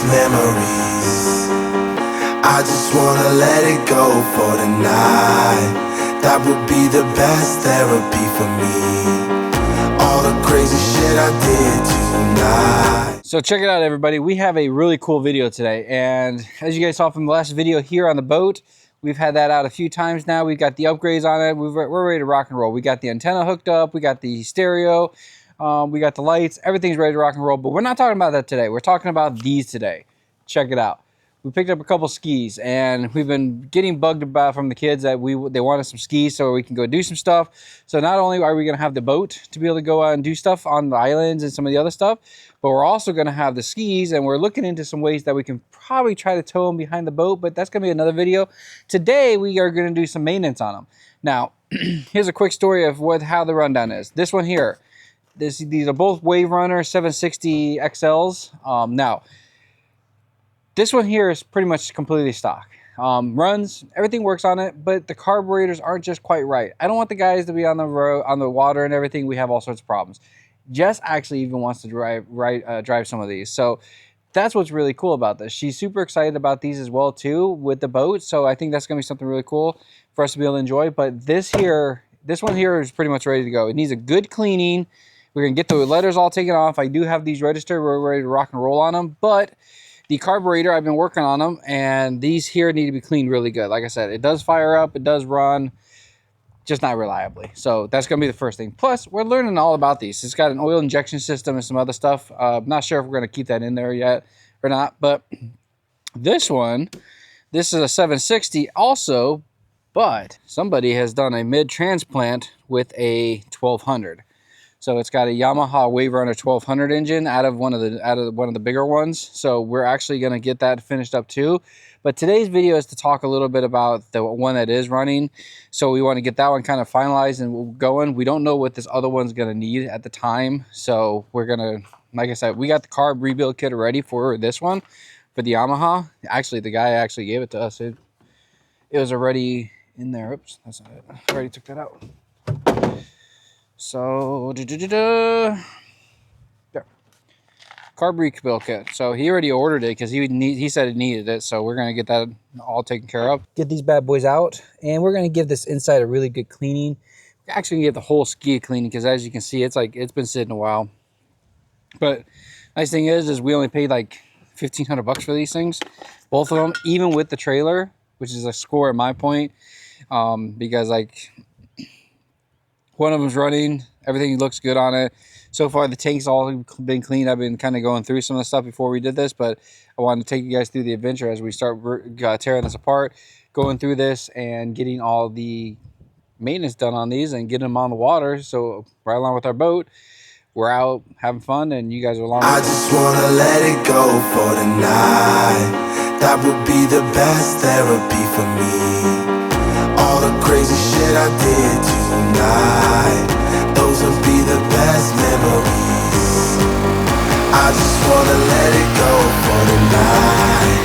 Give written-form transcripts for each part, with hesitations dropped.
best memories. I just wanna let it go for tonight. That would be the best therapy for me. All the crazy shit I did tonight. So check it out, everybody. We have a really cool video today, and as you guys saw from the last video here on the boat, we've had that out a few times now. We've got the upgrades on it. We're ready to rock and roll. We got the antenna hooked up. We got the stereo. We got the lights. Everything's ready to rock and roll, but we're not talking about that today. We're talking about these today. Check it out. We picked up a couple skis, and we've been getting bugged about from the kids that they wanted some skis so we can go do some stuff. So not only are we going to have the boat to be able to go out and do stuff on the islands and some of the other stuff, but we're also going to have the skis, and we're looking into some ways that we can probably try to tow them behind the boat, but that's going to be another video. Today, we are going to do some maintenance on them. Now, here's a quick story of how the rundown is. This one here, these are both WaveRunners 760 XLs. Now, this one here is pretty much completely stock. Runs, everything works on it, but the carburetors aren't just quite right. I don't want the guys to be on the road, on the water and everything. We have all sorts of problems. Jess actually even wants to drive some of these. So that's what's really cool about this. She's super excited about these as well too with the boat. So I think that's gonna be something really cool for us to be able to enjoy. But this one here is pretty much ready to go. It needs a good cleaning. We're gonna get the letters all taken off. I do have these registered. We're ready to rock and roll on them, but the carburetor, I've been working on them, and these here need to be cleaned really good. Like I said, it does fire up, it does run, just not reliably. So that's going to be the first thing. Plus, we're learning all about these. It's got an oil injection system and some other stuff. Not sure if we're going to keep that in there yet or not. But this is a 760 also, but somebody has done a mid-transplant with a 1200. So it's got a Yamaha WaveRunner 1200 engine out of one of the bigger ones. So we're actually going to get that finished up too. But today's video is to talk a little bit about the one that is running. So we want to get that one kind of finalized and going. We don't know what this other one's going to need at the time. So we're going to, like I said, we got the carb rebuild kit ready for this one, for the Yamaha. Actually, the guy actually gave it to us. It was already in there. Oops, that's not it. I already took that out. So, there. Carb rebuild kit. So he already ordered it because he said it needed it. So we're going to get that all taken care of. Get these bad boys out, and we're going to give this inside a really good cleaning. We're actually going to give the whole ski a cleaning because, as you can see, it's been sitting a while. But nice thing is we only paid like $1,500 for these things, both of them, even with the trailer, which is a score at my point, because like one of them's running, everything looks good on it. So far, the tank's all been cleaned. I've been kind of going through some of the stuff before we did this, but I wanted to take you guys through the adventure as we start tearing this apart, going through this and getting all the maintenance done on these and getting them on the water. So right along with our boat, we're out having fun, and you guys are along. I just wanna let it go for tonight. That would be the best therapy for me. All the crazy shit I did tonight, those would be the best memories. I just wanna let it go for tonight.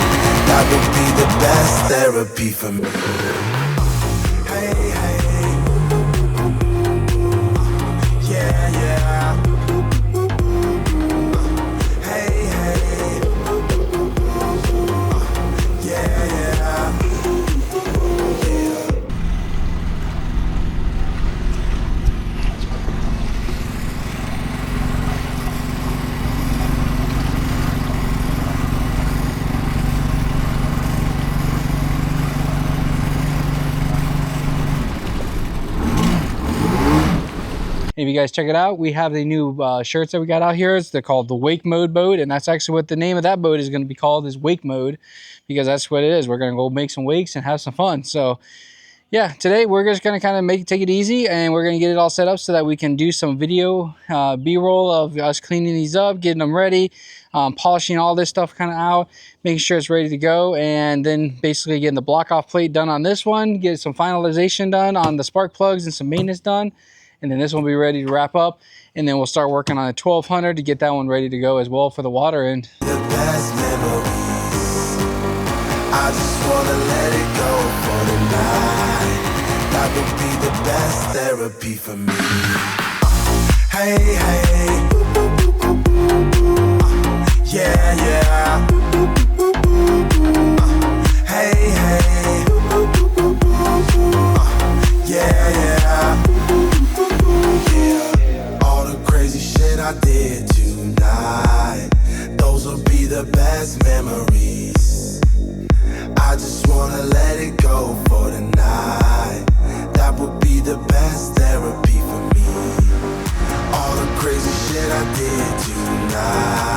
That would be the best therapy for me. Hey, hey, yeah, yeah. Hey, hey, yeah, yeah. If you guys check it out, we have the new shirts that we got out here. They're called the Wake Mode boat, and that's actually what the name of that boat is going to be called, is Wake Mode, because that's what it is. We're going to go make some wakes and have some fun. So yeah, today we're just going to kind of take it easy, and we're going to get it all set up so that we can do some video B-roll of us cleaning these up, getting them ready, polishing all this stuff kind of out, making sure it's ready to go, and then basically getting the block off plate done on this one, get some finalization done on the spark plugs and some maintenance done. And then this one will be ready to wrap up, and then we'll start working on a 1200 to get that one ready to go as well for the water end. The best memories. I just wanna let it go for tonight. That would be the best therapy for me. Hey, hey, yeah, yeah. Yeah, all the crazy shit I did tonight, those will be the best memories. I just wanna let it go for tonight. That would be the best therapy for me. All the crazy shit I did tonight.